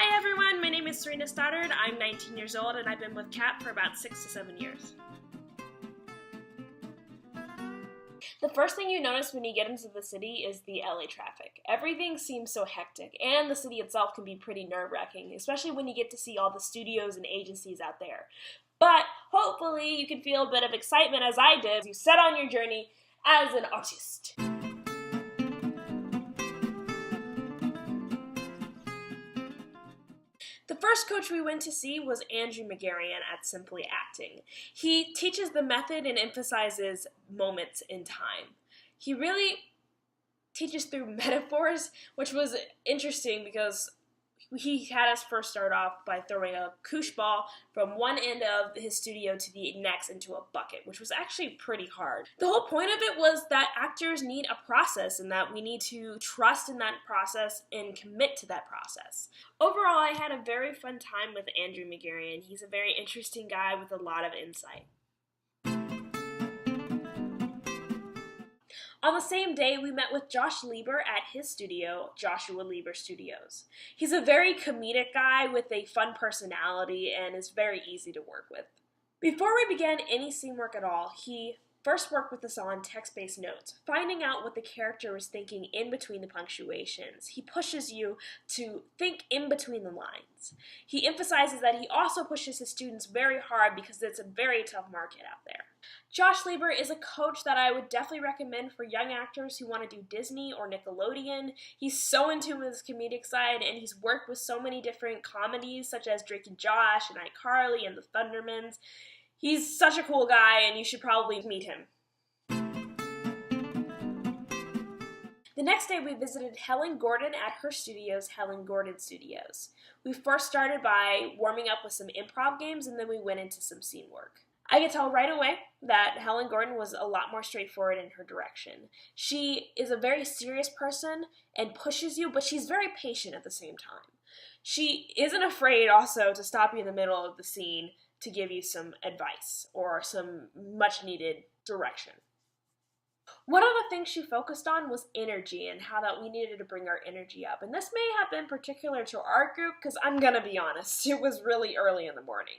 Hi everyone, my name is Serena Stoddard. I'm 19 years old and I've been with Kat for about 6 to 7 years. The first thing you notice when you get into the city is the LA traffic. Everything seems so hectic, and the city itself can be pretty nerve-wracking, especially when you get to see all the studios and agencies out there. But hopefully you can feel a bit of excitement as I did as you set on your journey as an artist. The first coach we went to see was Angie McGarry at Simply Acting. He teaches the method and emphasizes moments in time. He really teaches through metaphors, which was interesting because he had us first start off by throwing a koosh ball from one end of his studio to the next into a bucket, which was actually pretty hard. The whole point of it was that actors need a process and that we need to trust in that process and commit to that process. Overall, I had a very fun time with Andrew McGarry, and he's a very interesting guy with a lot of insight. On the same day, we met with Josh Lieber at his studio, Joshua Lieber Studios. He's a very comedic guy with a fun personality and is very easy to work with. Before we began any scene work at all, he first worked with us on text-based notes, finding out what the character was thinking in between the punctuations. He pushes you to think in between the lines. He emphasizes that he also pushes his students very hard because it's a very tough market out there. Josh Lieber is a coach that I would definitely recommend for young actors who want to do Disney or Nickelodeon. He's so in tune with his comedic side, and he's worked with so many different comedies such as Drake and Josh and iCarly and the Thundermans. He's such a cool guy, and you should probably meet him. The next day, we visited Helen Gordon at her studios, Helen Gordon Studios. We first started by warming up with some improv games, and then we went into some scene work. I could tell right away that Helen Gordon was a lot more straightforward in her direction. She is a very serious person and pushes you, but she's very patient at the same time. She isn't afraid also to stop you in the middle of the scene to give you some advice or some much needed direction. One of the things she focused on was energy and how that we needed to bring our energy up. And this may have been particular to our group because I'm going to be honest, it was really early in the morning.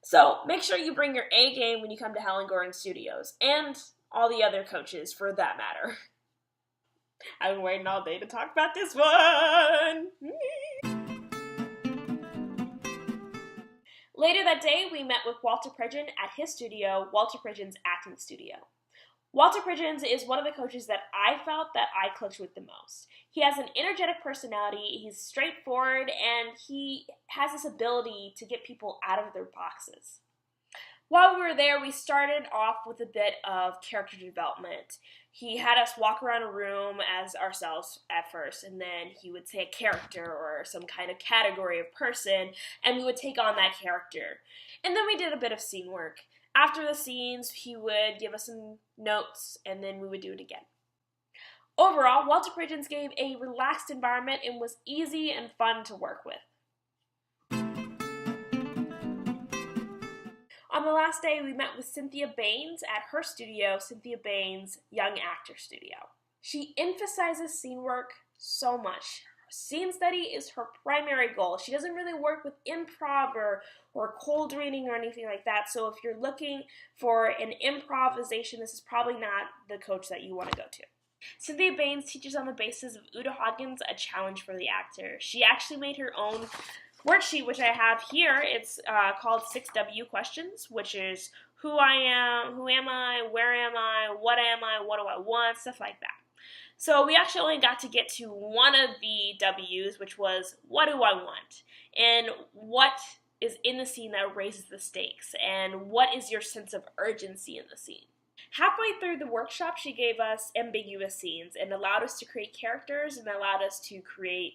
So make sure you bring your A game when you come to Helen Gordon Studios, and all the other coaches for that matter. I've been waiting all day to talk about this one! Later that day, we met with Walter Pidgeon at his studio, Walter Pidgeon's acting studio. Walter Pidgeon is one of the coaches that I felt that I clicked with the most. He has an energetic personality, he's straightforward, and he has this ability to get people out of their boxes. While we were there, we started off with a bit of character development. He had us walk around a room as ourselves at first, and then he would say a character or some kind of category of person, and we would take on that character. And then we did a bit of scene work. After the scenes, he would give us some notes, and then we would do it again. Overall, Walter Pidgeon gave a relaxed environment and was easy and fun to work with. On the last day, we met with Cynthia Banes at her studio, Cynthia Banes' Young Actor Studio. She emphasizes scene work so much. Scene study is her primary goal. She doesn't really work with improv or cold reading or anything like that. So if you're looking for an improvisation, this is probably not the coach that you want to go to. Cynthia Banes teaches on the basis of Uta Hodgins, a challenge for the actor. She actually made her own worksheet, which I have here. It's called 6W questions, which is who I am, who am I, where am I, what do I want, stuff like that. So we actually only got to get to one of the W's, which was, what do I want? And what is in the scene that raises the stakes? And what is your sense of urgency in the scene? Halfway through the workshop, she gave us ambiguous scenes and allowed us to create characters and allowed us to create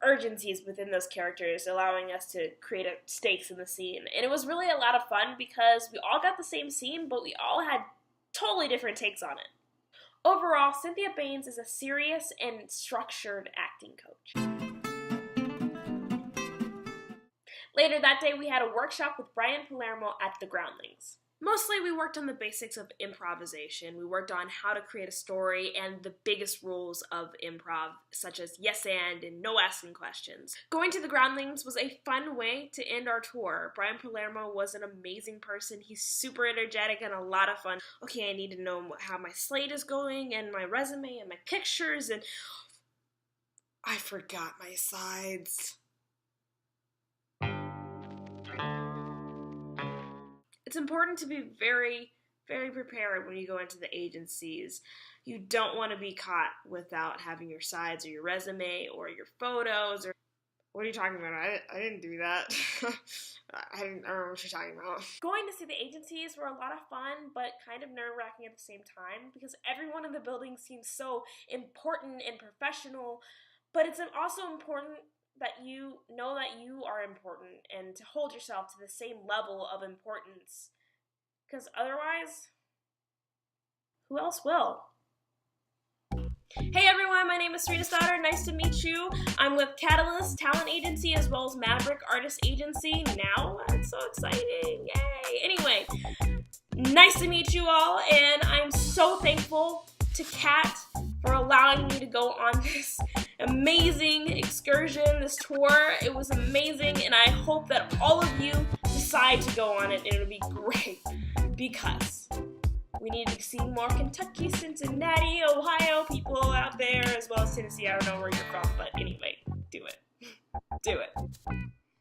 urgencies within those characters, allowing us to create stakes in the scene. And it was really a lot of fun because we all got the same scene, but we all had totally different takes on it. Overall, Cynthia Banes is a serious and structured acting coach. Later that day, we had a workshop with Brian Palermo at the Groundlings. Mostly we worked on the basics of improvisation. We worked on how to create a story and the biggest rules of improv, such as yes and no asking questions. Going to the Groundlings was a fun way to end our tour. Brian Palermo was an amazing person. He's super energetic and a lot of fun. Okay, I need to know how my slate is going and my resume and my pictures, and I forgot my sides. It's important to be very, very prepared when you go into the agencies. You don't want to be caught without having your sides or your resume or your photos. Or what are you talking about? I didn't do that. I don't remember what you're talking about. Going to see the agencies were a lot of fun, but kind of nerve-wracking at the same time because everyone in the building seems so important and professional. But it's also important that you know that you are important and to hold yourself to the same level of importance. Because otherwise, who else will? Hey everyone, my name is Serena Stoddard. Nice to meet you. I'm with Katalyst Talent Agency as well as Maverick Artist Agency now. It's so exciting. Yay. Anyway, nice to meet you all, and I'm so thankful to Kat for allowing me to go on this amazing excursion, this tour. It was amazing, and I hope that all of you decide to go on it, and it'll be great because we need to see more Kentucky, Cincinnati, Ohio people out there, as well as Tennessee. I don't know where you're from, but anyway, do it. Do it.